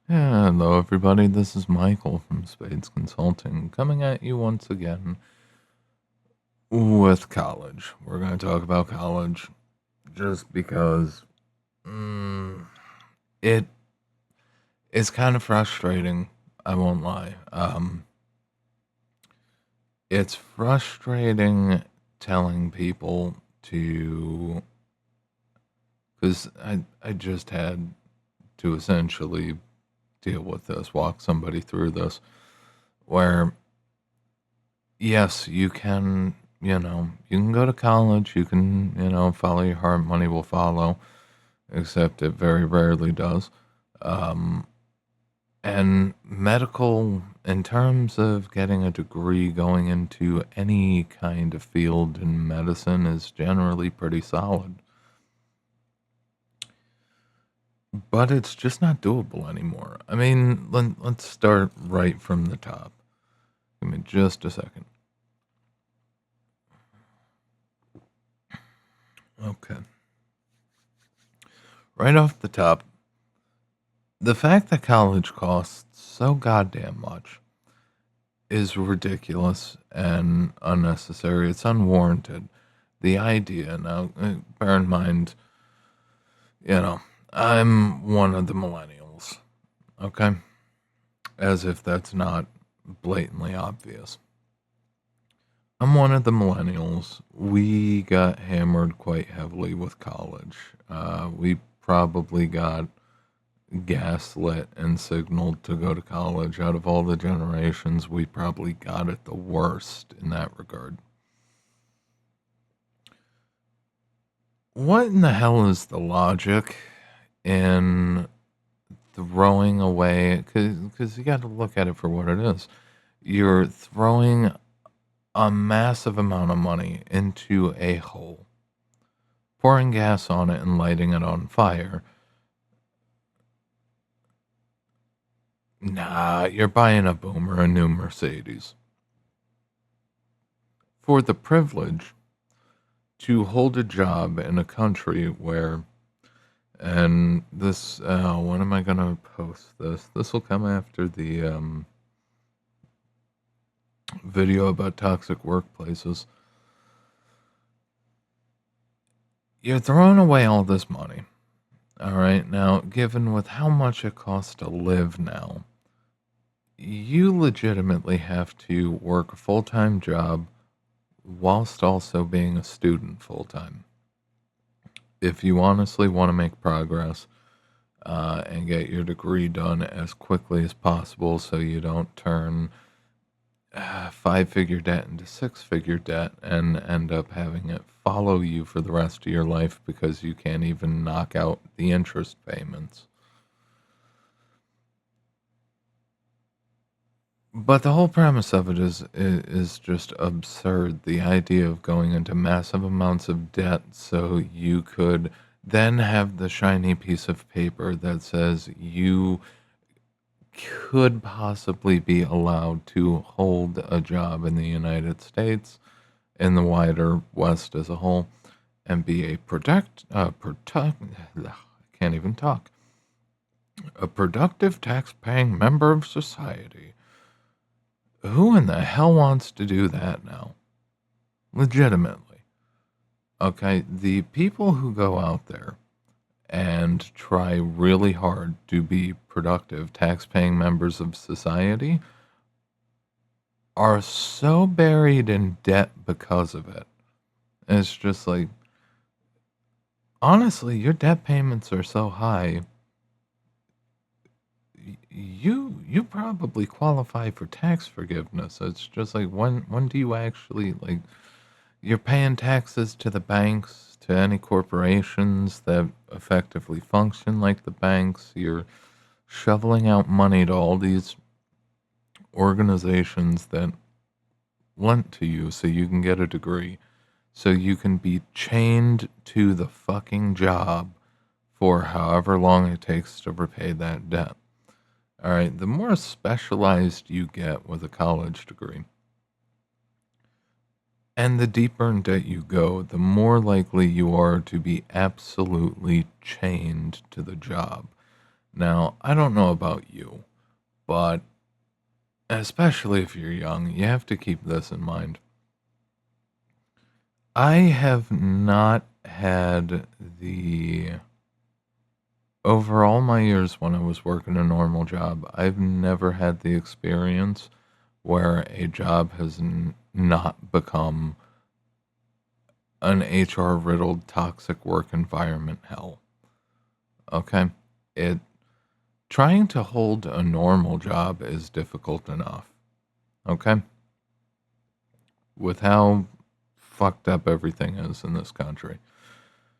Hello, everybody. This is Michael from Spades Consulting coming at you once again with college. We're going to talk about college just because mm, it is kind of frustrating. I won't lie. It's frustrating telling people to, because I just had to essentially deal with this, walk somebody through this, where yes, you can, you can go to college, you can, follow your heart, money will follow, except it very rarely does. Um, and medical, in terms of getting a degree going into any kind of field in medicine, is generally pretty solid. But it's just not doable anymore. I mean, let's start right from the top. Give me just a second. Okay. Right off the top, the fact that college costs so goddamn much is ridiculous and unnecessary. It's unwarranted. The idea, now, bear in mind, you know, I'm one of the millennials, okay? As if that's not blatantly obvious. I'm one of the millennials. We got hammered quite heavily with college. We probably got gaslit and signaled to go to college. Out of all the generations, we probably got it the worst in that regard. What in the hell is the logic in throwing away? Because you got to look at it for what it is. You're throwing a massive amount of money into a hole, pouring gas on it and lighting it on fire. Nah, you're buying a Boomer, a new Mercedes. For the privilege to hold a job in a country where, and this, when am I going to post this? This will come after the video about toxic workplaces. You're throwing away all this money. All right. Now, given with how much it costs to live now, you legitimately have to work a full time job whilst also being a student full time. If you honestly want to make progress and get your degree done as quickly as possible so you don't turn five-figure debt into six-figure debt and end up having it follow you for the rest of your life because you can't even knock out the interest payments. But the whole premise of it is just absurd. The idea of going into massive amounts of debt so you could then have the shiny piece of paper that says you could possibly be allowed to hold a job in the United States, in the wider West as a whole, and be a can't even talk, a productive tax-paying member of society. Who in the hell wants to do that now? Legitimately. Okay, the people who go out there and try really hard to be productive, tax-paying members of society are so buried in debt because of it. It's just like, honestly, your debt payments are so high, you probably qualify for tax forgiveness. It's just like, when do you actually, like, you're paying taxes to the banks, to any corporations that effectively function like the banks. You're shoveling out money to all these organizations that lent to you so you can get a degree, so you can be chained to the fucking job for however long it takes to repay that debt. All right, the more specialized you get with a college degree, and the deeper in debt you go, the more likely you are to be absolutely chained to the job. Now, I don't know about you, but especially if you're young, you have to keep this in mind. I have not had the over all my years when I was working a normal job, I've never had the experience where a job has not become an HR riddled toxic work environment hell. Okay? It Trying to hold a normal job is difficult enough. Okay? With how fucked up everything is in this country.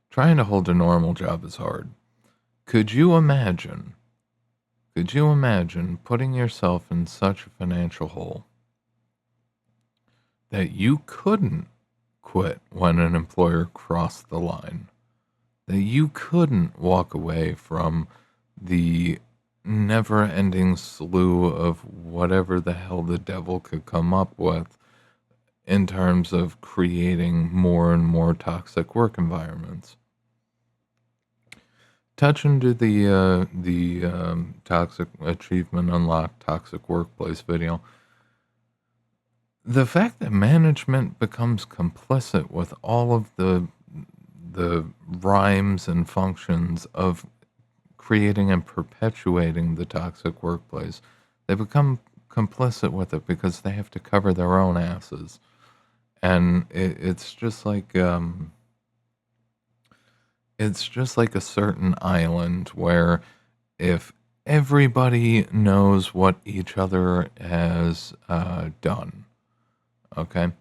Trying to hold a normal job is hard. Could you imagine? Could you imagine putting yourself in such a financial hole that you couldn't quit when an employer crossed the line? That you couldn't walk away from the never ending slew of whatever the hell the devil could come up with in terms of creating more and more toxic work environments. Touch into the toxic achievement unlocked toxic workplace video. The fact that management becomes complicit with all of the rhymes and functions of creating and perpetuating the toxic workplace, they become complicit with it because they have to cover their own asses, and it's just like a certain island where if everybody knows what each other has done, okay,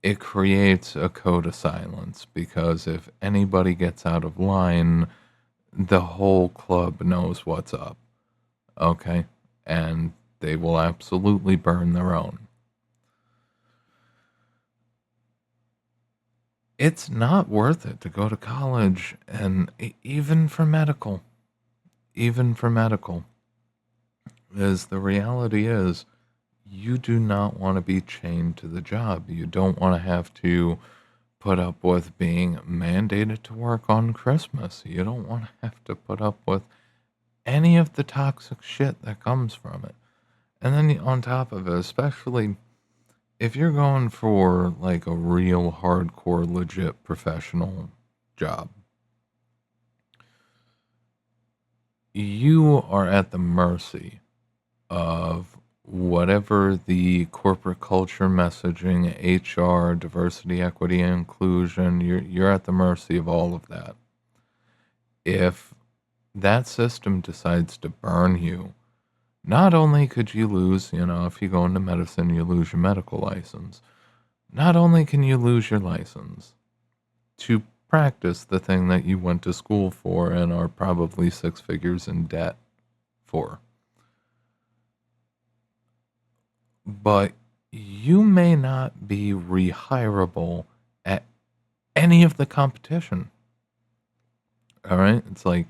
it creates a code of silence because if anybody gets out of line, the whole club knows what's up, okay, and they will absolutely burn their own. It's not worth it to go to college, and even for medical, even for medical, is the reality is you do not want to be chained to the job. You don't want to have to put up with being mandated to work on Christmas. You don't want to have to put up with any of the toxic shit that comes from it. And then on top of it, especially if you're going for like a real hardcore, legit professional job, you are at the mercy of whatever the corporate culture messaging, HR, diversity, equity, and inclusion, you're at the mercy of all of that. If that system decides to burn you, not only could you lose, if you go into medicine, you lose your medical license. Not only can you lose your license to practice the thing that you went to school for and are probably six figures in debt for, but you may not be rehirable at any of the competition. All right. It's like,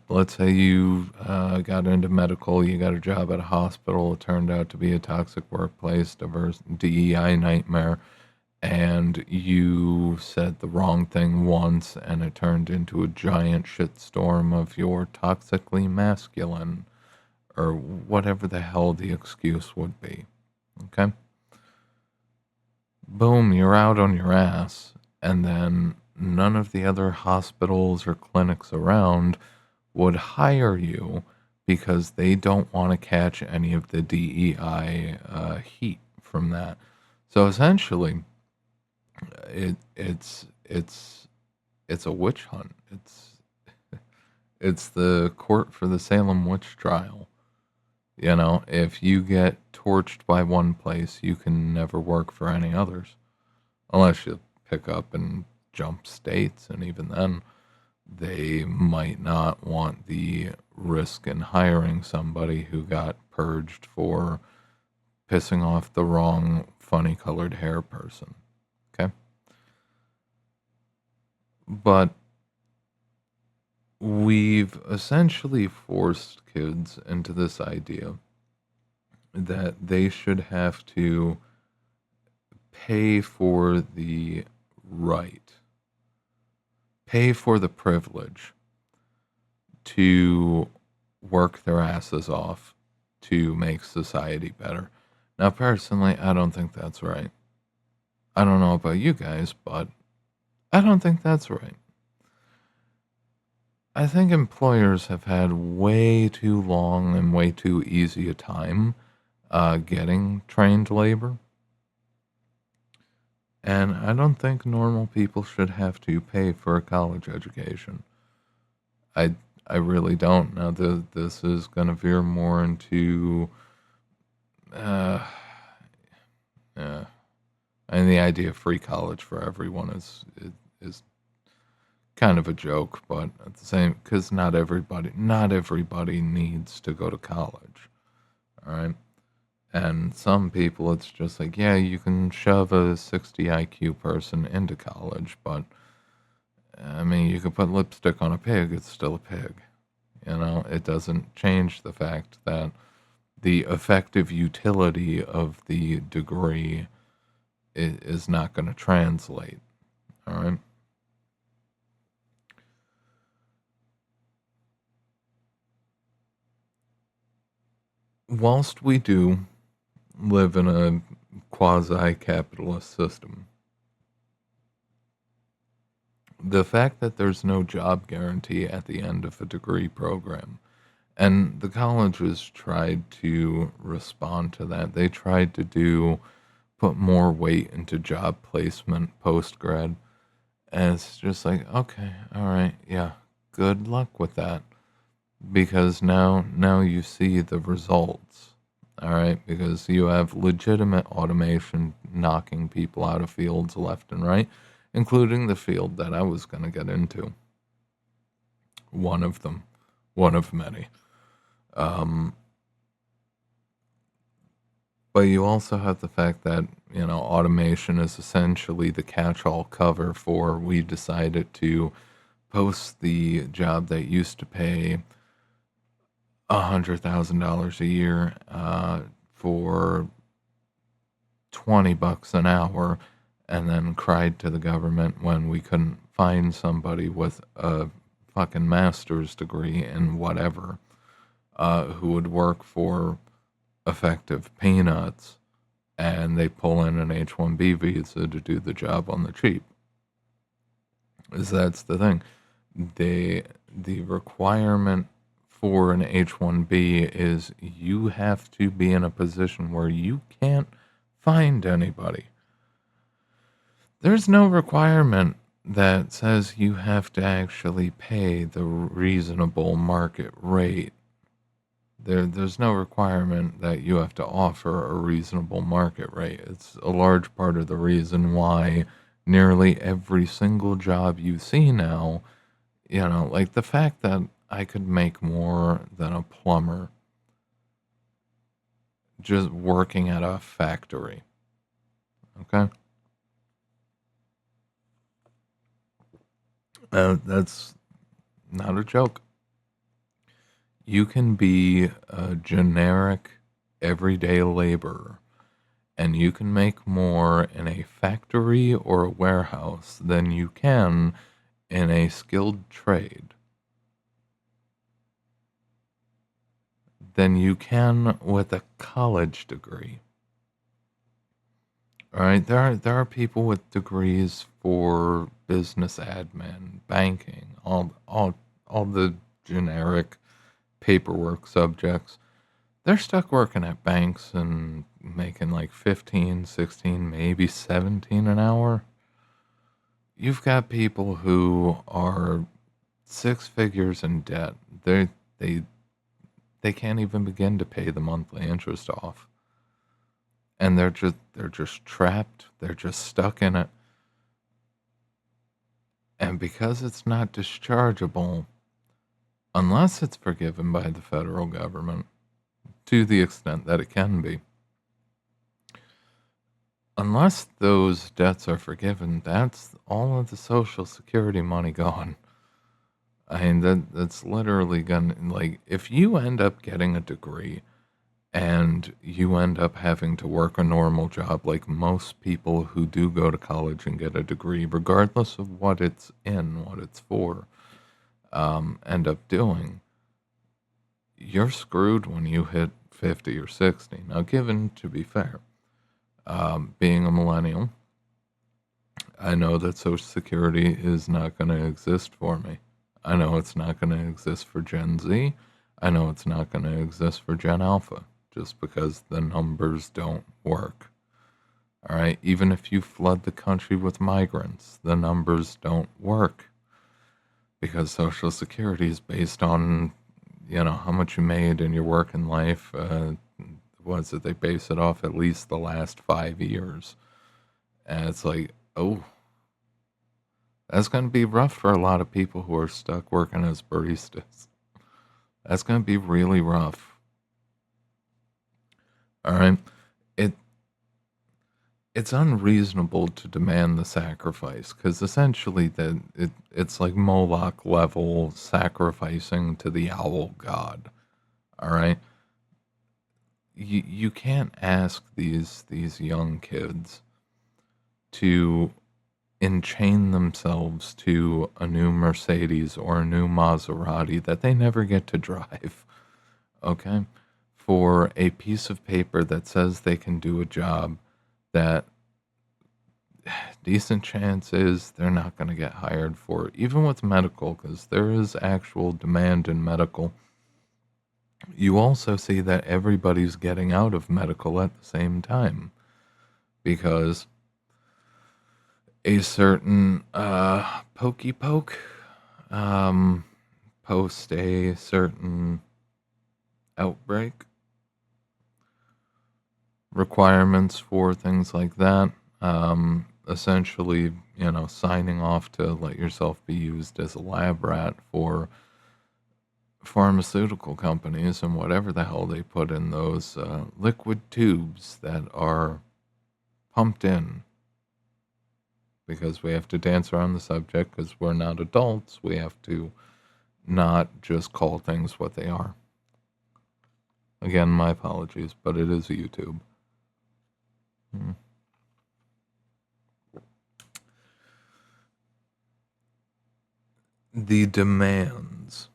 let's say you got into medical, you got a job at a hospital, it turned out to be a toxic workplace, diverse DEI nightmare, and you said the wrong thing once, and it turned into a giant shitstorm of you're toxically masculine, or whatever the hell the excuse would be. Okay? Boom, you're out on your ass, and then none of the other hospitals or clinics around would hire you because they don't want to catch any of the DEI heat from that. So essentially, it's a witch hunt. It's the court for the Salem witch trial. If you get torched by one place, you can never work for any others unless you pick up and jump states, and even then they might not want the risk in hiring somebody who got purged for pissing off the wrong funny colored hair person. Okay? But we've essentially forced kids into this idea that they should have to pay for the right, pay for the privilege to work their asses off to make society better. Now, personally, I don't think that's right. I don't know about you guys, but I don't think that's right. I think employers have had way too long and way too easy a time getting trained labor. And I don't think normal people should have to pay for a college education. I I really don't. Now, this is going to veer more into, uh, yeah. And the idea of free college for everyone is kind of a joke, but at the same, because not everybody needs to go to college. All right. And some people, it's just like, yeah, you can shove a 60 IQ person into college, but I mean, you could put lipstick on a pig, it's still a pig. It doesn't change the fact that the effective utility of the degree is not going to translate. All right. Whilst we do live in a quasi capitalist system, the fact that there's no job guarantee at the end of a degree program, and the colleges tried to respond to that. They tried to put more weight into job placement post grad. And it's just like, okay, all right, yeah, good luck with that. Because now you see the results. All right, because you have legitimate automation knocking people out of fields left and right, including the field that I was going to get into. One of them, one of many. Um, but you also have the fact that, automation is essentially the catch all cover for we decided to post the job that used to pay $100,000 a year for $20 an hour, and then cried to the government when we couldn't find somebody with a fucking master's degree in whatever who would work for effective peanuts, and they pull in an H-1B visa to do the job on the cheap. That's the thing. The requirement for an H-1B is you have to be in a position where you can't find anybody. There's no requirement that says you have to actually pay the reasonable market rate. There's no requirement that you have to offer a reasonable market rate. It's a large part of the reason why nearly every single job you see now, like the fact that I could make more than a plumber just working at a factory. Okay? That's not a joke. You can be a generic everyday laborer and you can make more in a factory or a warehouse than you can in a skilled trade, than you can with a college degree. All right, there are people with degrees for business admin, banking, all the generic paperwork subjects. They're stuck working at banks and making like 15, 16, maybe 17 an hour. You've got people who are six figures in debt. They they can't even begin to pay the monthly interest off. And they're just trapped. They're just stuck in it. And because it's not dischargeable, unless it's forgiven by the federal government, to the extent that it can be, unless those debts are forgiven, that's all of the Social Security money gone. I mean, that's literally gonna, like, if you end up getting a degree and you end up having to work a normal job, like most people who do go to college and get a degree, regardless of what it's in, what it's for, end up doing, you're screwed when you hit 50 or 60. Now, given to be fair, being a millennial, I know that Social Security is not going to exist for me. I know it's not going to exist for Gen Z. I know it's not going to exist for Gen Alpha just because the numbers don't work. All right. Even if you flood the country with migrants, the numbers don't work because Social Security is based on, how much you made in your working life. Was it they base it off at least the last 5 years? And it's like, oh, that's going to be rough for a lot of people who are stuck working as baristas. That's going to be really rough. All right. It it's unreasonable to demand the sacrifice because essentially it's like Moloch level sacrificing to the owl god. All right. You can't ask these young kids to enchain themselves to a new Mercedes or a new Maserati that they never get to drive, okay? For a piece of paper that says they can do a job that decent chance is they're not going to get hired for, even with medical, because there is actual demand in medical. You also see that everybody's getting out of medical at the same time because a certain pokey poke post a certain outbreak requirements for things like that. Essentially, signing off to let yourself be used as a lab rat for pharmaceutical companies and whatever the hell they put in those liquid tubes that are pumped in, because we have to dance around the subject because we're not adults. We have to not just call things what they are. Again, my apologies, but it is a YouTube. The demands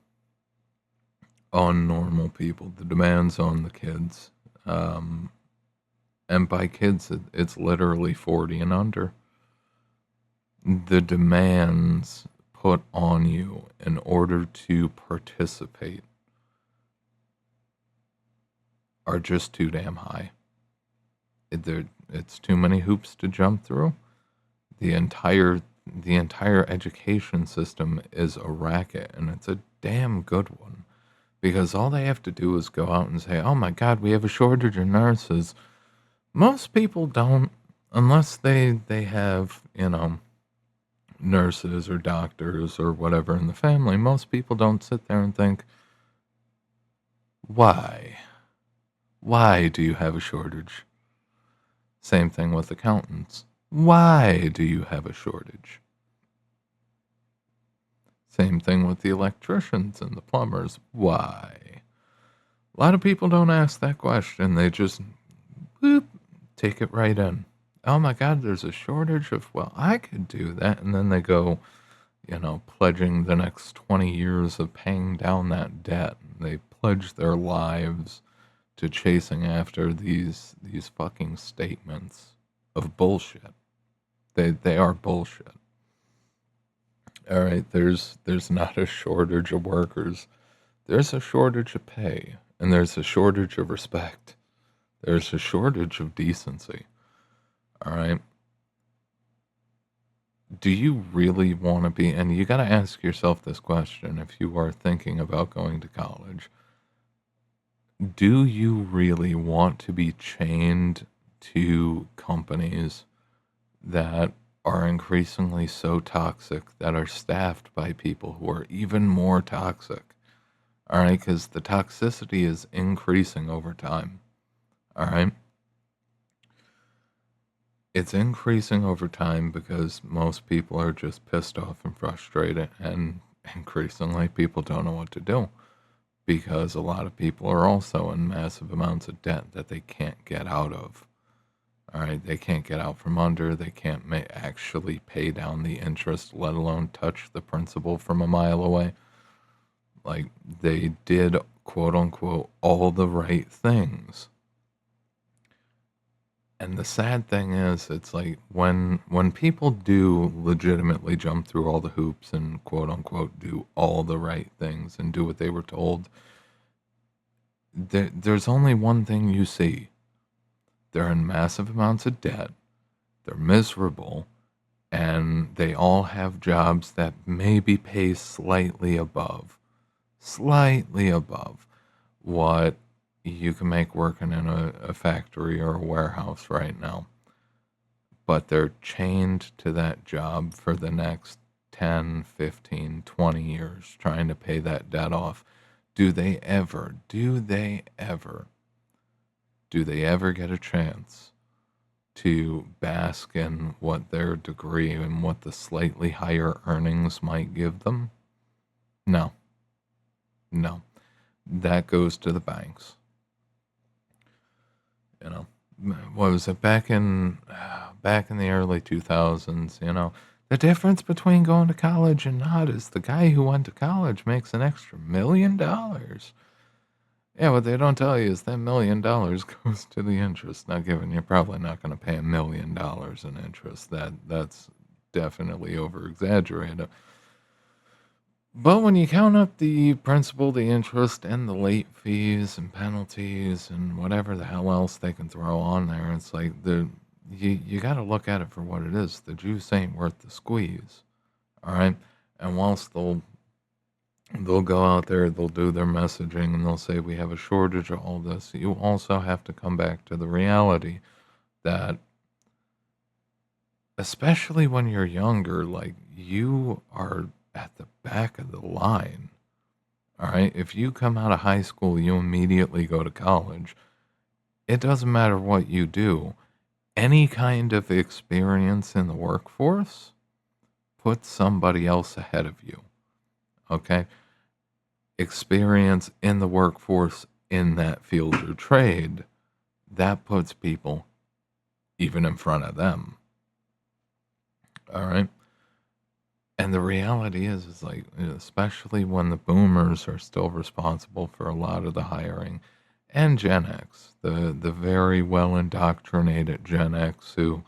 on normal people, the demands on the kids, and by kids, it's literally 40 and under. The demands put on you in order to participate are just too damn high. It's too many hoops to jump through. The entire education system is a racket, and it's a damn good one, because all they have to do is go out and say, "Oh my God, we have a shortage of nurses." Most people don't, unless they have nurses or doctors or whatever in the family. Most people don't sit there and think, "Why? Why do you have a shortage?" Same thing with accountants. Why do you have a shortage? Same thing with the electricians and the plumbers. Why? A lot of people don't ask that question. They just whoop, take it right in. Oh my God, there's a shortage of, well, I could do that. And then they go, pledging the next 20 years of paying down that debt. They pledge their lives to chasing after these fucking statements of bullshit. They are bullshit. All right, there's not a shortage of workers. There's a shortage of pay, and there's a shortage of respect. There's a shortage of decency. All right. Do you really want to be, and you got to ask yourself this question if you are thinking about going to college. Do you really want to be chained to companies that are increasingly so toxic, that are staffed by people who are even more toxic? All right, because the toxicity is increasing over time. All right. It's increasing over time because most people are just pissed off and frustrated, and increasingly people don't know what to do because a lot of people are also in massive amounts of debt that they can't get out of. All right, they can't get out from under. They can't actually pay down the interest, let alone touch the principal from a mile away. Like, they did, quote unquote, all the right things. And the sad thing is, it's like when people do legitimately jump through all the hoops and quote unquote do all the right things and do what they were told, there's only one thing you see. They're in massive amounts of debt, they're miserable, and they all have jobs that maybe pay slightly above what you can make working in a factory or a warehouse right now. But they're chained to that job for the next 10, 15, 20 years trying to pay that debt off. Do they ever get a chance to bask in what their degree and what the slightly higher earnings might give them? No, no. That goes to the banks. You know, what was it back in the early 2000s? The difference between going to college and not is the guy who went to college makes an extra $1 million. Yeah, what they don't tell you is that $1 million goes to the interest. Now, given you're probably not going to pay $1 million in interest, that's definitely over exaggerated. But when you count up the principal, the interest, and the late fees and penalties and whatever the hell else they can throw on there, it's like you got to look at it for what it is. The juice ain't worth the squeeze, all right. And whilst they'll go out there, they'll do their messaging, and they'll say we have a shortage of all this. You also have to come back to the reality that, especially when you're younger, like you are at the back of the line. All right. If you come out of high school, you immediately go to college. It doesn't matter what you do. Any kind of experience in the workforce puts somebody else ahead of you. Okay. Experience in the workforce in that field or trade, that puts people even in front of them. All right. And the reality is like, especially when the boomers are still responsible for a lot of the hiring, and Gen X, the very well indoctrinated Gen X who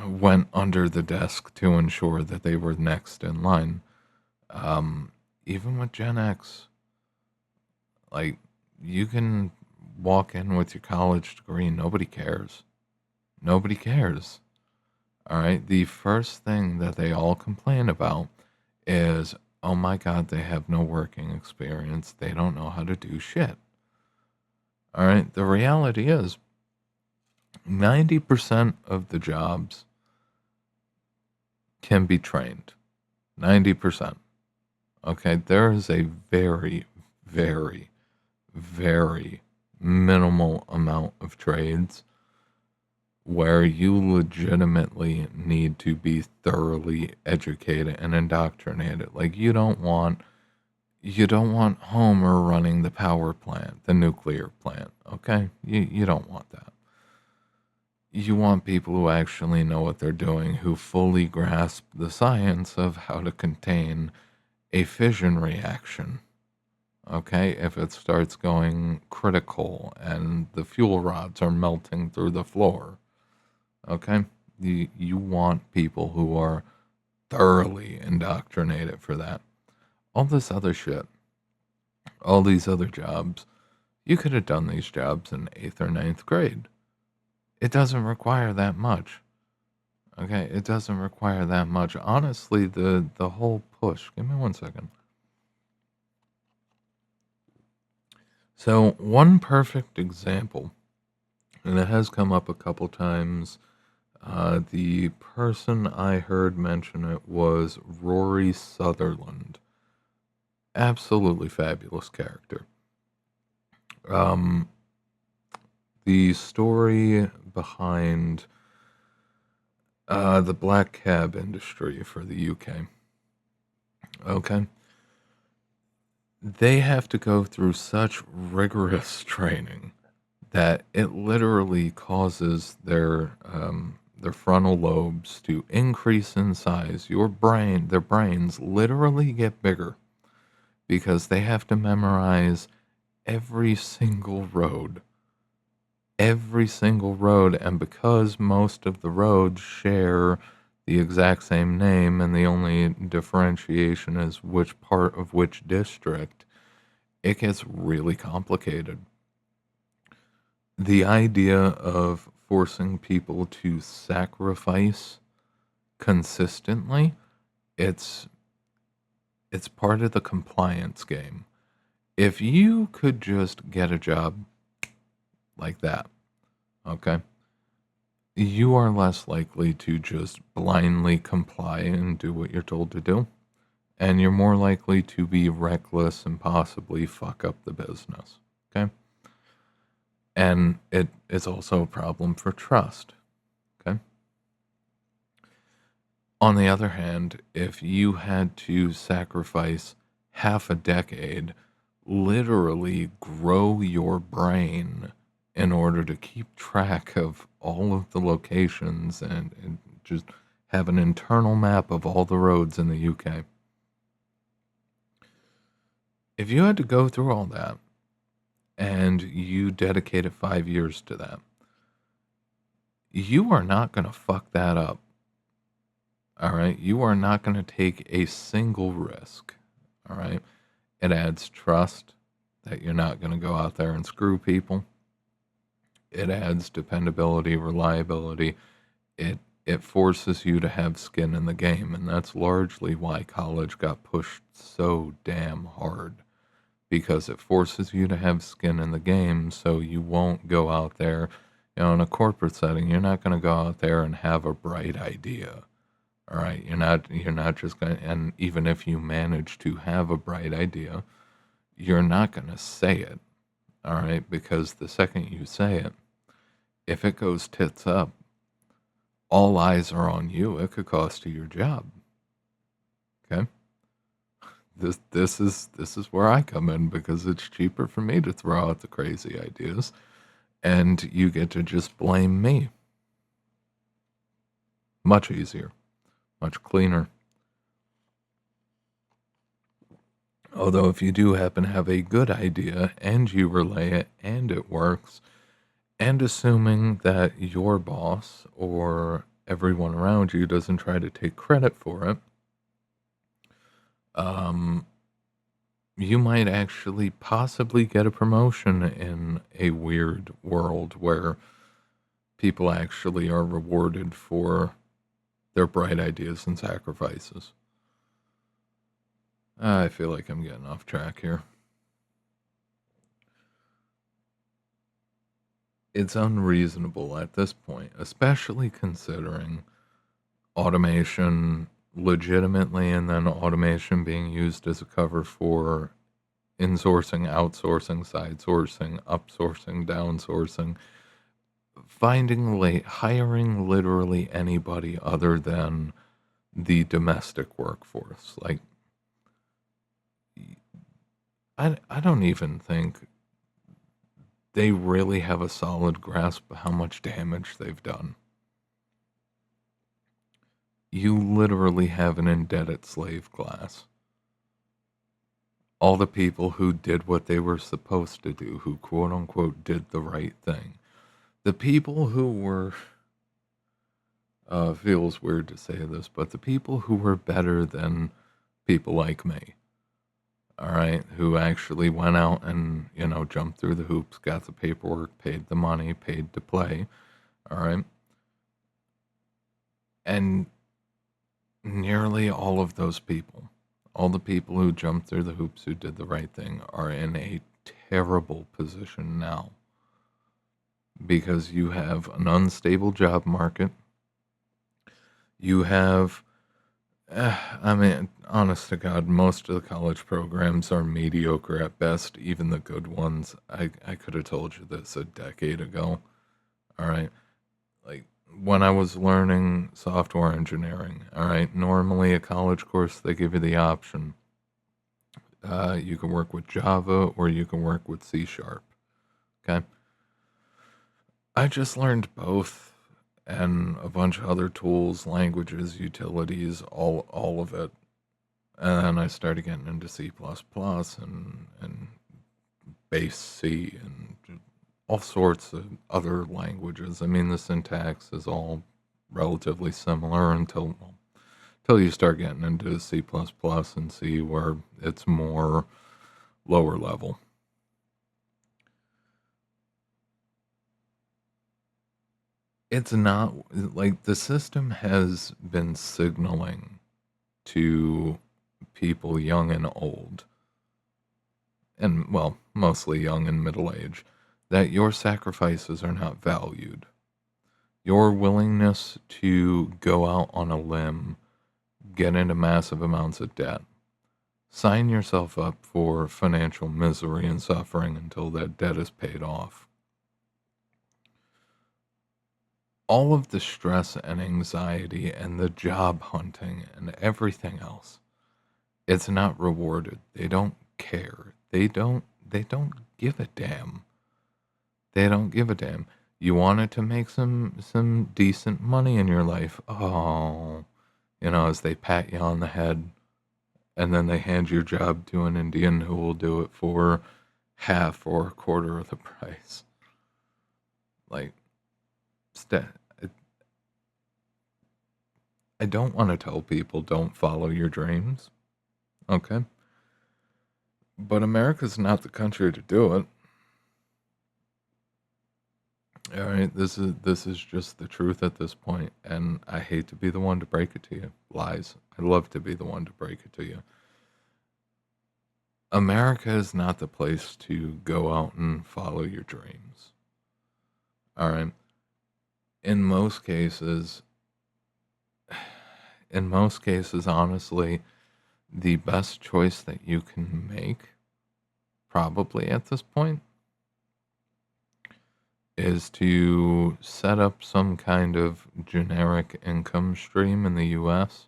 went under the desk to ensure that they were next in line. Even with Gen X, like, you can walk in with your college degree and nobody cares. Nobody cares. All right. The first thing that they all complain about is, oh my God, they have no working experience. They don't know how to do shit. All right. The reality is 90% of the jobs can be trained. 90%. Okay. There is a very, very, very minimal amount of trades where you legitimately need to be thoroughly educated and indoctrinated. Like, you don't want Homer running the power plant, the nuclear plant, okay? You don't want that. You want people who actually know what they're doing, who fully grasp the science of how to contain a fission reaction. Okay, if it starts going critical and the fuel rods are melting through the floor. Okay? You want people who are thoroughly indoctrinated for that. All this other shit, all these other jobs, you could have done these jobs in 8th or ninth grade. It doesn't require that much. Okay? It doesn't require that much. Honestly, the whole push. Give me 1 second. So, one perfect example, and it has come up a couple times. The person I heard mention it was Rory Sutherland. Absolutely fabulous character. Um, the story behind the black cab industry for the UK. Okay. They have to go through such rigorous training that it literally causes their frontal lobes to increase in size. Their brains literally get bigger because they have to memorize every single road. Every single road, and because most of the roads share the exact same name and the only differentiation is which part of which district, it gets really complicated. The idea of forcing people to sacrifice consistently, it's it's part of the compliance game. If you could just get a job like that, okay, you are less likely to just blindly comply and do what you're told to do, and you're more likely to be reckless and possibly fuck up the business, okay? And it's also a problem for trust, okay? On the other hand, if you had to sacrifice half a decade, literally grow your brain in order to keep track of all of the locations and just have an internal map of all the roads in the UK. If you had to go through all that and you dedicated 5 years to that, you are not going to fuck that up. All right. You are not going to take a single risk. All right. It adds trust that you're not going to go out there and screw people. It adds dependability, reliability. It forces you to have skin in the game, and that's largely why college got pushed so damn hard, because it forces you to have skin in the game so you won't go out there, in a corporate setting, you're not going to go out there and have a bright idea. All right, you're not just going to, and even if you manage to have a bright idea, you're not going to say it. All right, because the second you say it, if it goes tits up, all eyes are on you. It could cost you your job. Okay? This is where I come in, because it's cheaper for me to throw out the crazy ideas and you get to just blame me. Much easier, much cleaner. Although if you do happen to have a good idea and you relay it and it works, and assuming that your boss or everyone around you doesn't try to take credit for it, um, you might actually possibly get a promotion in a weird world where people actually are rewarded for their bright ideas and sacrifices. I feel like I'm getting off track here. It's unreasonable at this point, especially considering automation legitimately and then automation being used as a cover for insourcing, outsourcing, side sourcing, upsourcing, downsourcing, hiring literally anybody other than the domestic workforce. Like, I don't even think they really have a solid grasp of how much damage they've done. You literally have an indebted slave class. All the people who did what they were supposed to do, who quote unquote did the right thing. The people who were, feels weird to say this, but the people who were better than people like me, all right, who actually went out and, jumped through the hoops, got the paperwork, paid the money, paid to play, all right, and nearly all of those people, all the people who jumped through the hoops, who did the right thing, are in a terrible position now because you have an unstable job market. You have, I mean, honest to God, most of the college programs are mediocre at best, even the good ones. I could have told you this a decade ago. All right. Like, when I was learning software engineering, all right, normally a college course, they give you the option. You can work with Java or you can work with C Sharp. Okay. I just learned both and a bunch of other tools, languages, utilities, all of it. And then I started getting into C++ and base C and all sorts of other languages. I mean, the syntax is all relatively similar until you start getting into C++ and C where it's more lower level. It's not like the system has been signaling to people young and old, and well, mostly young and middle age, that your sacrifices are not valued. Your willingness to go out on a limb, get into massive amounts of debt, sign yourself up for financial misery and suffering until that debt is paid off. All of the stress and anxiety and the job hunting and everything else, it's not rewarded. They don't care. They don't give a damn. They don't give a damn. You wanted to make some decent money in your life. Oh, as they pat you on the head and then they hand your job to an Indian who will do it for half or a quarter of the price. Like, st- I don't want to tell people don't follow your dreams, okay? But America's not the country to do it. All right, this is just the truth at this point, and I hate to be the one to break it to you. Lies. I love to be the one to break it to you. America is not the place to go out and follow your dreams. All right. In most cases, honestly, the best choice that you can make, probably at this point, is to set up some kind of generic income stream in the US,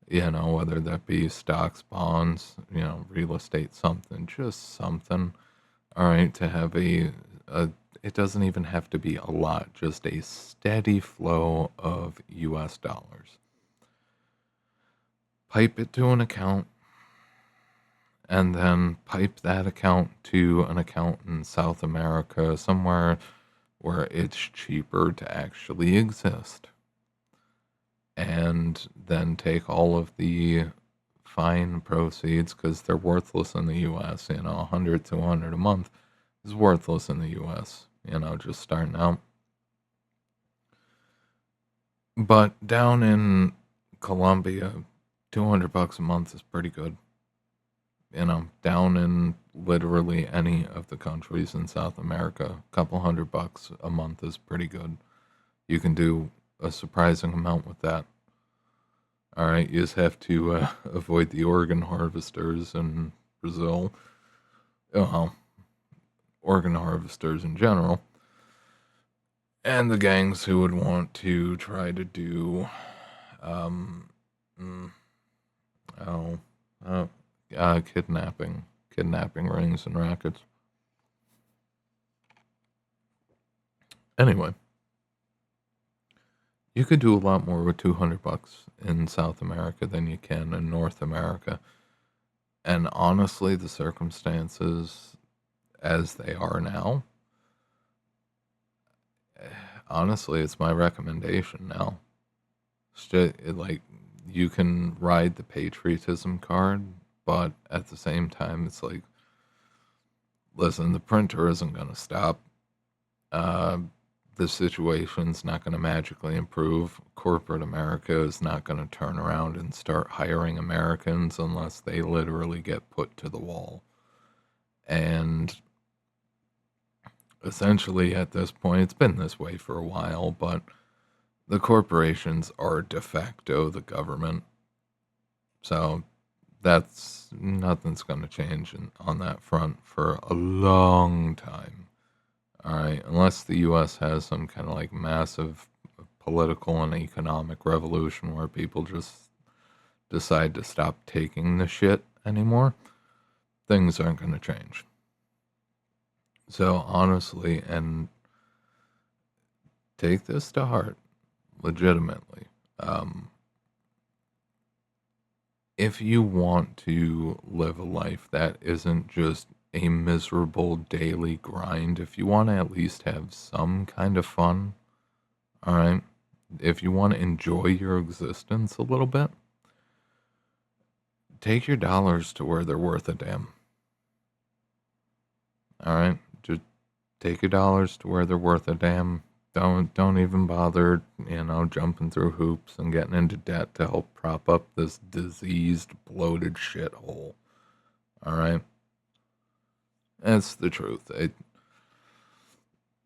whether that be stocks, bonds, real estate, something, just something, all right, to have a it doesn't even have to be a lot, just a steady flow of US dollars. Pipe it to an account and then pipe that account to an account in South America, somewhere where it's cheaper to actually exist. And then take all of the fine proceeds, because they're worthless in the US, 100, 200 a month is worthless in the US, just starting out. But down in Colombia, $200 a month is pretty good. Down in literally any of the countries in South America, a couple $100 a month is pretty good. You can do a surprising amount with that. All right, you just have to avoid the organ harvesters in Brazil. Well, organ harvesters in general. And the gangs who would want to try to do, um, mm, oh, kidnapping rings and rackets. Anyway, you could do a lot more with $200 in South America than you can in North America. And honestly, the circumstances as they are now, honestly, it's my recommendation now. Like, you can ride the patriotism card, but at the same time, it's like, listen, the printer isn't going to stop. The situation's not going to magically improve. Corporate America is not going to turn around and start hiring Americans unless they literally get put to the wall. And essentially, at this point, it's been this way for a while, but the corporations are de facto the government. So that's nothing's going to change on that front for a long time. All right, unless the U.S. has some kind of like massive political and economic revolution where people just decide to stop taking the shit anymore, things aren't going to change. So honestly, and take this to heart, legitimately. Um, if you want to live a life that isn't just a miserable daily grind, if you want to at least have some kind of fun, all right, if you want to enjoy your existence a little bit, take your dollars to where they're worth a damn. All right, just take your dollars to where they're worth a damn. Don't even bother, jumping through hoops and getting into debt to help prop up this diseased, bloated shithole. All right, that's the truth.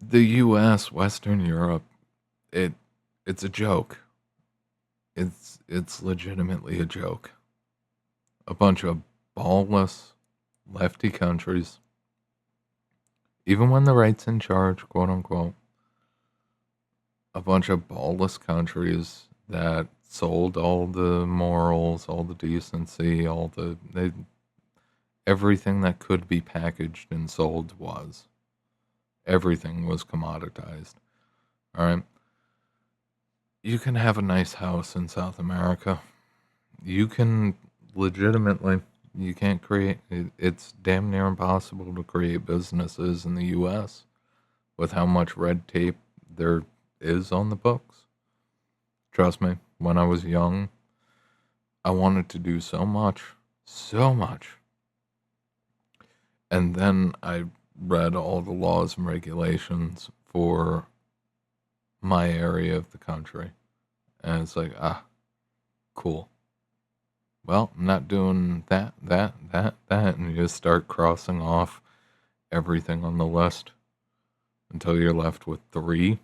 The U.S., Western Europe, it it's a joke. It's legitimately a joke. A bunch of ballless lefty countries, even when the right's in charge, quote unquote, a bunch of ballless countries that sold all the morals, all the decency, everything that could be packaged and sold was. Everything was commoditized. All right. You can have a nice house in South America. You can legitimately, you can't create, it's damn near impossible to create businesses in the US with how much red tape there is on the books. Trust me, when I was young, I wanted to do so much, so much. And then I read all the laws and regulations for my area of the country. And it's like, cool. Well, I'm not doing that. And you just start crossing off everything on the list until you're left with 3.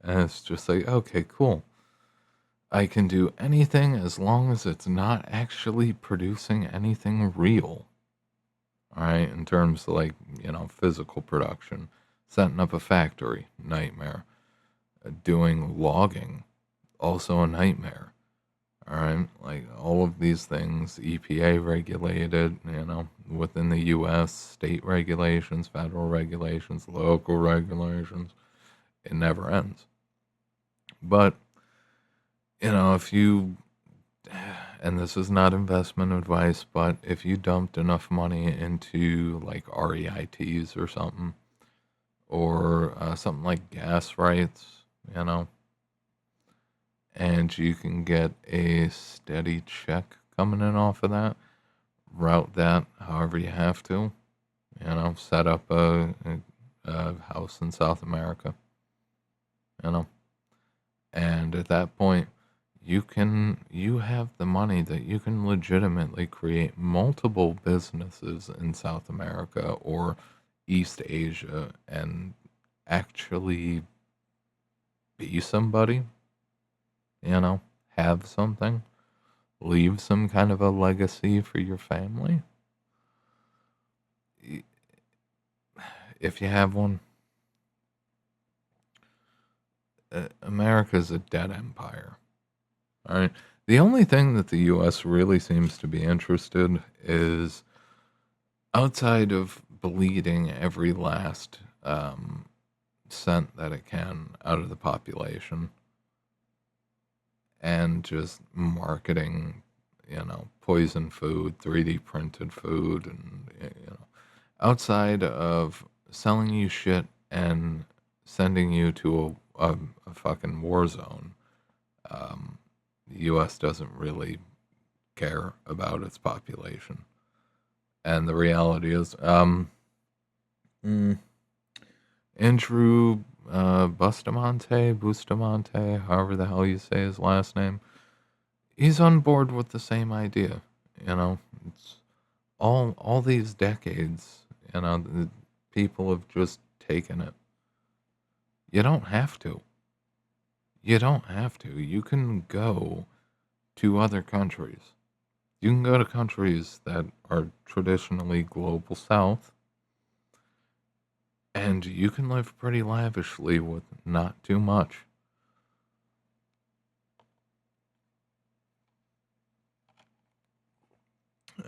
And it's just like, okay, cool. I can do anything as long as it's not actually producing anything real. All right, in terms of like, physical production, setting up a factory, nightmare. Doing logging, also a nightmare. All right, like all of these things, EPA regulated, within the US, state regulations, federal regulations, local regulations, it never ends. But, if you, and this is not investment advice, but if you dumped enough money into like REITs or something, or something like gas rights, and you can get a steady check coming in off of that, route that however you have to, set up a house in South America, and at that point, you have the money that you can legitimately create multiple businesses in South America or East Asia and actually be somebody, have something, leave some kind of a legacy for your family. If you have one, America's a dead empire. All right. The only thing that the U.S. really seems to be interested is outside of bleeding every last cent that it can out of the population and just marketing, poison food, 3D printed food, and, outside of selling you shit and sending you to a fucking war zone, the U.S. doesn't really care about its population. And the reality is, Andrew Bustamante, however the hell you say his last name, he's on board with the same idea. It's all these decades, the people have just taken it. You don't have to. You don't have to. You can go to other countries. You can go to countries that are traditionally global south, and you can live pretty lavishly with not too much.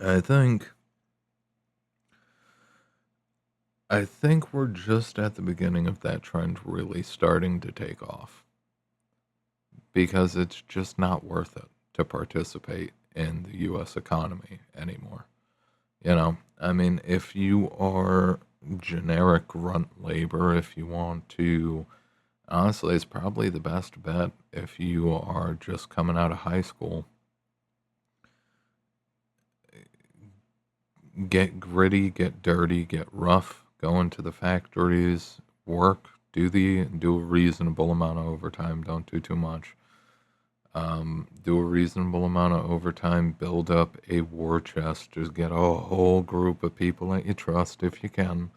I think we're just at the beginning of that trend really starting to take off because it's just not worth it to participate in the US economy anymore. You know, I mean, if you are generic grunt labor, if you want to, honestly, it's probably the best bet if you are just coming out of high school. Get gritty, get dirty, get rough, go into the factories, work, do a reasonable amount of overtime, don't do too much. Do a reasonable amount of overtime, build up a war chest, just get a whole group of people that you trust if you can.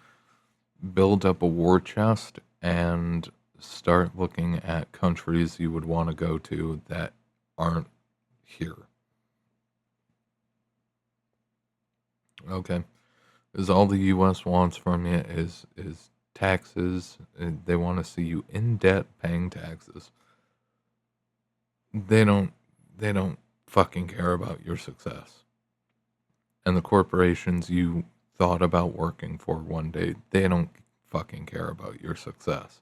Build up a war chest and start looking at countries you would want to go to that aren't here. Okay. Because all the US wants from you is taxes. They want to see you in debt paying taxes. They don't they don't fucking care about your success. And the corporations you thought about working for one day, they don't fucking care about your success.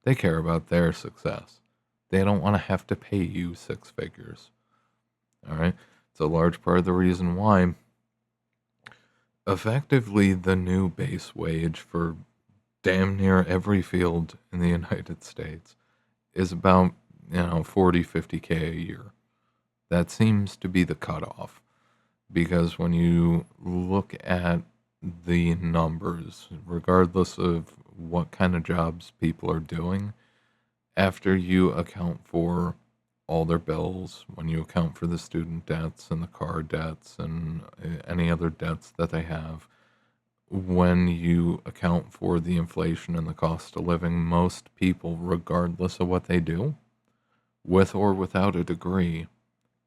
They care about their success. They don't want to have to pay you six figures. All right? It's a large part of the reason why effectively the new base wage for damn near every field in the United States is about, 40, 50K a year. That seems to be the cutoff because when you look at the numbers, regardless of what kind of jobs people are doing, after you account for all their bills, when you account for the student debts and the car debts and any other debts that they have, when you account for the inflation and the cost of living, most people, regardless of what they do, with or without a degree,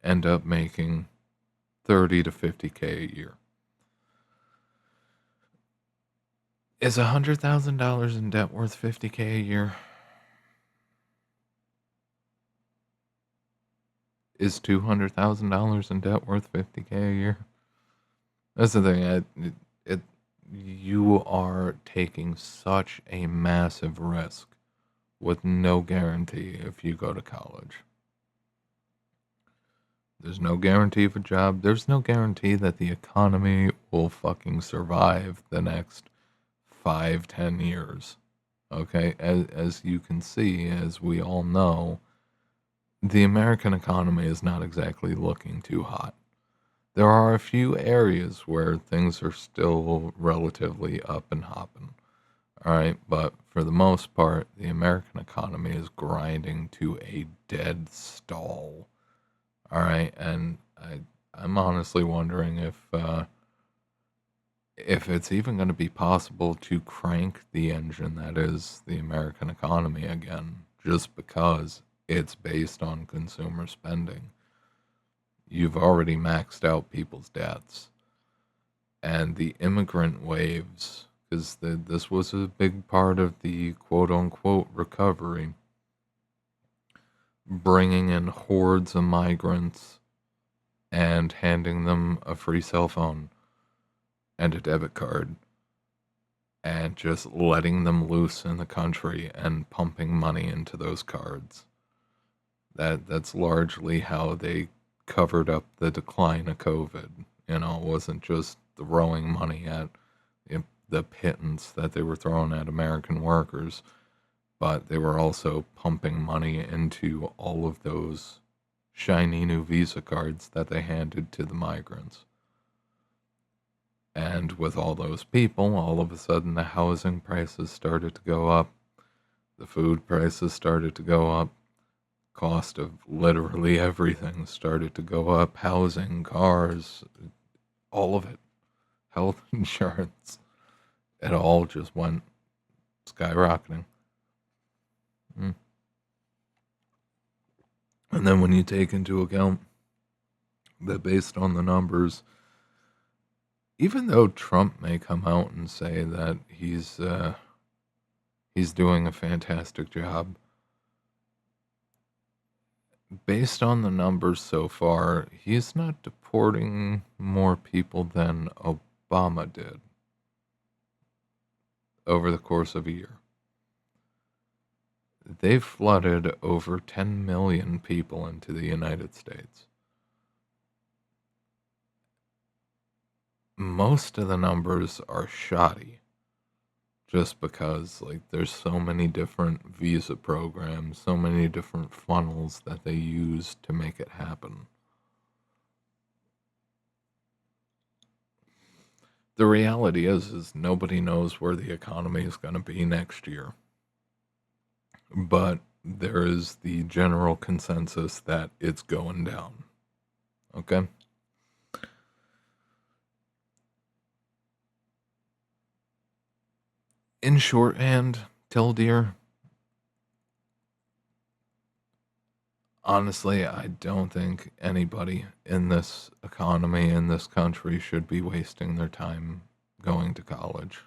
end up making 30 to 50K a year. Is $100,000 in debt worth 50K a year? Is $200,000 in debt worth 50K a year? That's the thing. You are taking such a massive risk with no guarantee if you go to college. There's no guarantee of a job. There's no guarantee that the economy will fucking survive the next 5, 10 years. Okay, as you can see, as we all know, the American economy is not exactly looking too hot. There are a few areas where things are still relatively up and hopping. All right, but for the most part, the American economy is grinding to a dead stall. All right, and I'm honestly wondering if it's even going to be possible to crank the engine that is the American economy again, just because it's based on consumer spending. You've already maxed out people's debts, and the immigrant waves, because this was a big part of the quote unquote recovery, bringing in hordes of migrants and handing them a free cell phone and a debit card and just letting them loose in the country and pumping money into those cards. That's largely how they covered up the decline of COVID. It wasn't just throwing money at the pittance that they were throwing at American workers, but they were also pumping money into all of those shiny new Visa cards that they handed to the migrants. And with all those people, all of a sudden the housing prices started to go up, the food prices started to go up, cost of literally everything started to go up, housing, cars, all of it, health insurance, it all just went skyrocketing. Mm. And then when you take into account that based on the numbers, even though Trump may come out and say that he's doing a fantastic job, based on the numbers so far, he's not deporting more people than Obama did over the course of a year. They've flooded over 10 million people into the United States. most of the numbers are shoddy just because like there's so many different visa programs, so many different funnels that they use to make it happen. The reality is nobody knows where the economy is going to be next year. But there is the general consensus that it's going down. Okay? In shorthand, Tildeer, honestly, I don't think anybody in this economy, in this country, should be wasting their time going to college.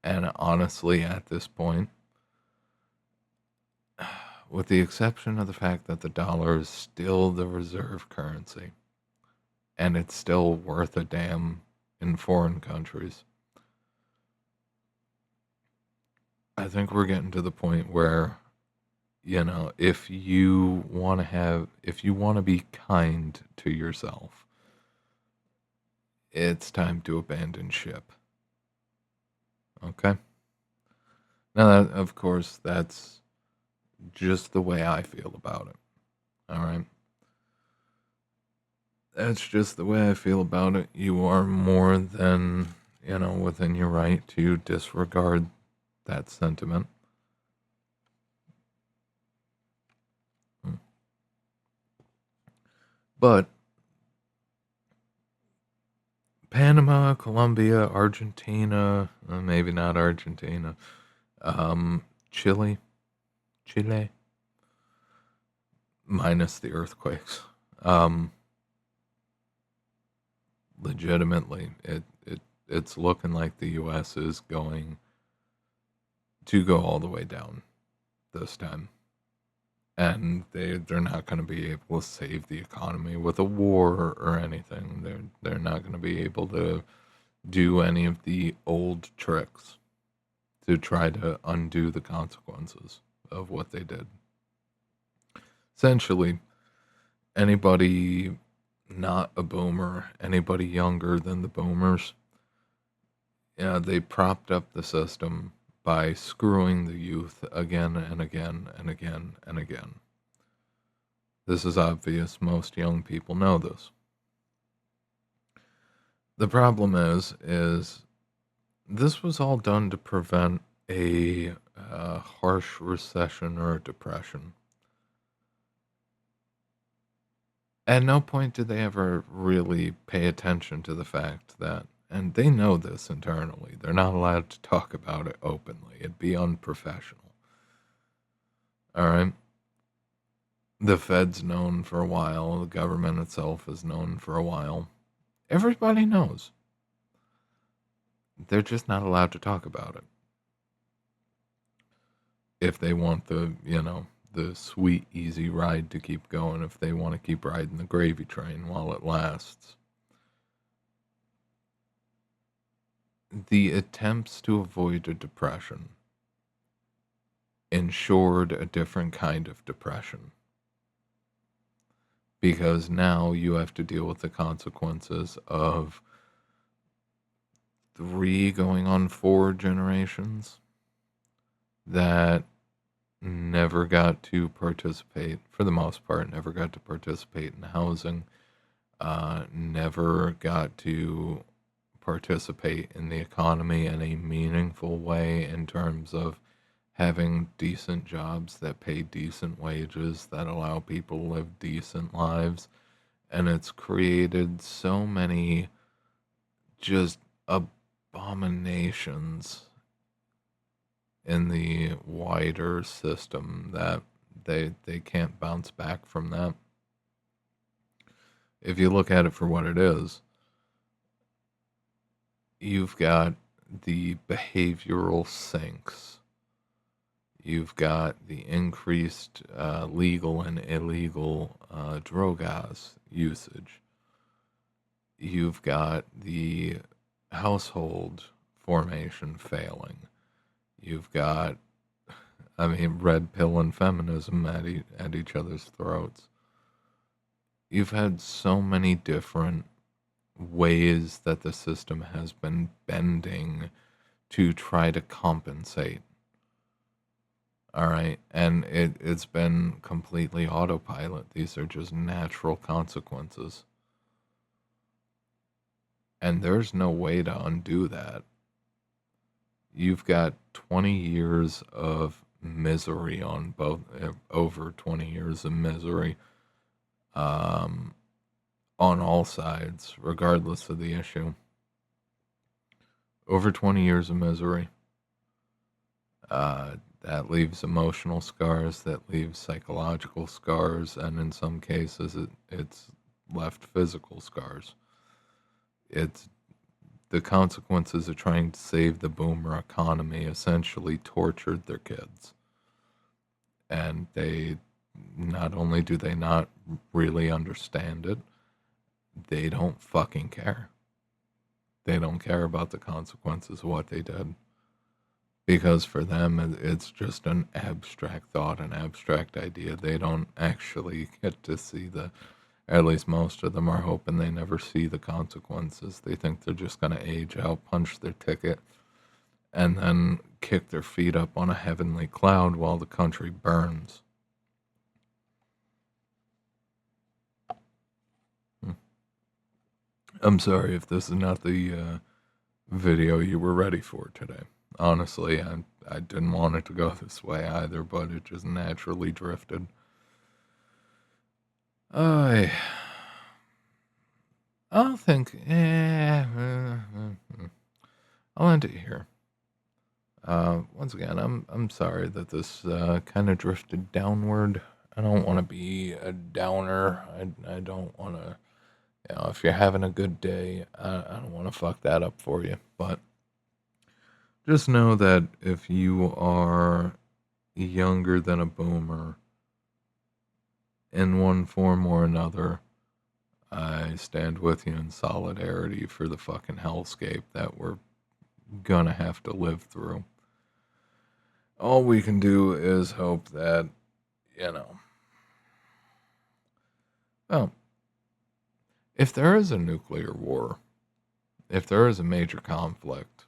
And honestly, at this point, with the exception of the fact that the dollar is still the reserve currency and it's still worth a damn in foreign countries, I think we're getting to the point where, if you want to be kind to yourself, it's time to abandon ship. Okay? Now, of course, that's just the way I feel about it. All right? That's just the way I feel about it. You are more than, within your right to disregard that sentiment. But Panama, Colombia, Argentina, maybe not Argentina, Chile, minus the earthquakes. Legitimately, it's looking like the U.S. is going to go all the way down this time. And they're not going to be able to save the economy with a war or anything. They're not going to be able to do any of the old tricks to try to undo the consequences of what they did. Essentially, anybody not a boomer, anybody younger than the boomers, they propped up the system by screwing the youth again and again and again and again. This is obvious. Most young people know this. The problem is this was all done to prevent a harsh recession or depression. At no point did they ever really pay attention to the fact that, and they know this internally, they're not allowed to talk about it openly. It'd be unprofessional. All right? The Fed's known for a while, the government itself is known for a while. Everybody knows. They're just not allowed to talk about it. If they want the sweet, easy ride to keep going, if they want to keep riding the gravy train while it lasts. The attempts to avoid a depression ensured a different kind of depression. Because now you have to deal with the consequences of 3 going on 4 generations that never got to participate, for the most part, never got to participate in housing, never got to participate in the economy in a meaningful way in terms of having decent jobs that pay decent wages that allow people to live decent lives. And it's created so many just abominations in the wider system that they can't bounce back from that. If you look at it for what it is, you've got the behavioral sinks. You've got the increased legal and illegal drogas usage. You've got the household formation failing. You've got, red pill and feminism at each other's throats. You've had so many different ways that the system has been bending to try to compensate. All right. And it's been completely autopilot. These are just natural consequences. And there's no way to undo that. You've got 20 years of misery on both, over 20 years of misery on all sides, regardless of the issue. Over 20 years of misery. That leaves emotional scars, that leaves psychological scars, and in some cases, it's left physical scars. It's the consequences of trying to save the boomer economy essentially tortured their kids. And they not only do they not really understand it, they don't fucking care. They don't care about the consequences of what they did. Because for them, it's just an abstract thought, an abstract idea. They don't actually get to see at least most of them are hoping they never see the consequences. They think they're just going to age out, punch their ticket, and then kick their feet up on a heavenly cloud while the country burns. I'm sorry if this is not the video you were ready for today. Honestly, I didn't want it to go this way either, but it just naturally drifted. I'll think. I'll end it here. Once again, I'm sorry that this kind of drifted downward. I don't want to be a downer. I don't want to. If you're having a good day, I don't want to fuck that up for you. But just know that if you are younger than a boomer in one form or another, I stand with you in solidarity for the fucking hellscape that we're gonna have to live through. All we can do is hope that, well, if there is a nuclear war, if there is a major conflict,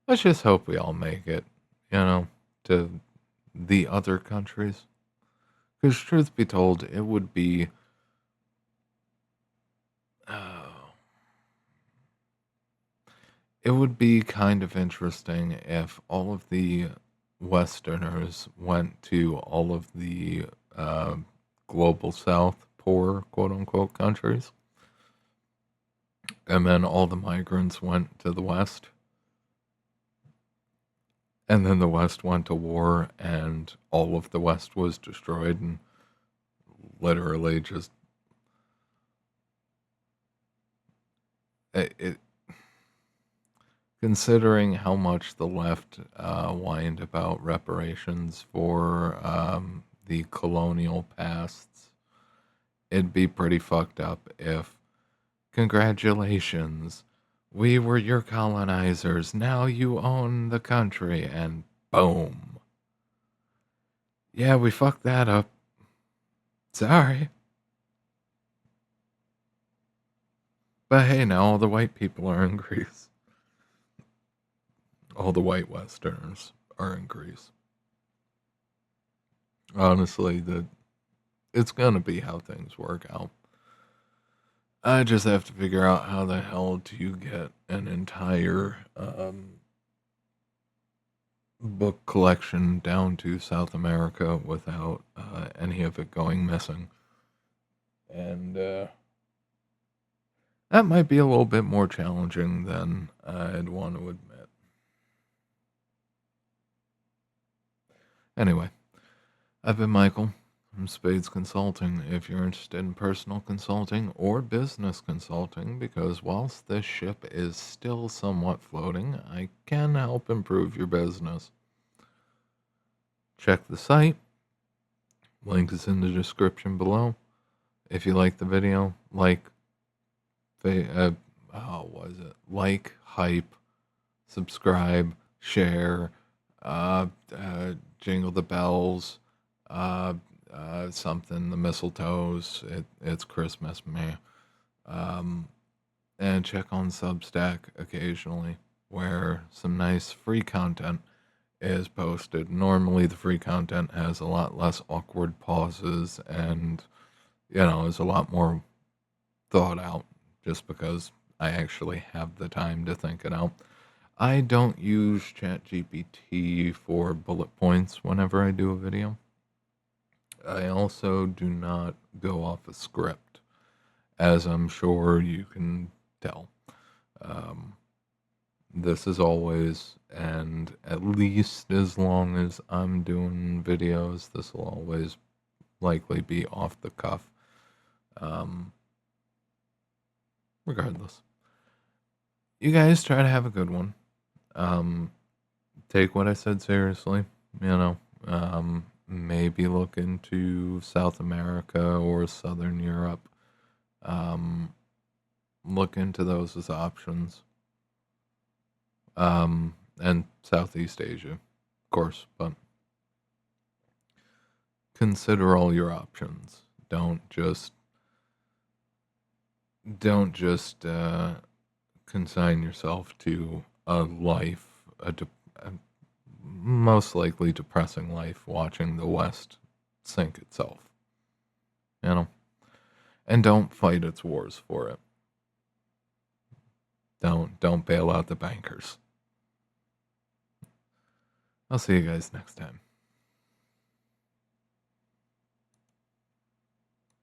let's just hope we all make it, to the other countries. Because truth be told, it would be, it would be kind of interesting if all of the Westerners went to all of the global South, poor quote unquote countries, and then all the migrants went to the West. And then the West went to war, and all of the West was destroyed, and literally just it considering how much the left whined about reparations for the colonial pasts, it'd be pretty fucked up if, congratulations, we were your colonizers, now you own the country, and boom. Yeah, we fucked that up. Sorry. But hey, now all the white people are in Greece. All the white Westerners are in Greece. Honestly, it's gonna be how things work out. I just have to figure out how the hell do you get an entire book collection down to South America without any of it going missing. And that might be a little bit more challenging than I'd want to admit. Anyway, I've been Michael from Spades Consulting. If you're interested in personal consulting or business consulting, because whilst this ship is still somewhat floating, I can help improve your business. Check the site. Link is in the description below. If you like the video, like, like, hype, subscribe, share, jingle the bells, something, the mistletoes, it's Christmas, man. And check on Substack occasionally, where some nice free content is posted. Normally, the free content has a lot less awkward pauses and, is a lot more thought out just because I actually have the time to think it out. I don't use ChatGPT for bullet points whenever I do a video. I also do not go off a script, as I'm sure you can tell. Um, this is always, and at least as long as I'm doing videos, this will always likely be off the cuff. Regardless, you guys try to have a good one. Take what I said seriously. Maybe look into South America or Southern Europe. Look into those as options. And Southeast Asia, of course, but consider all your options. Don't just consign yourself to a life, a most likely depressing life, watching the West sink itself. And don't fight its wars for it. Don't bail out the bankers. I'll see you guys next time.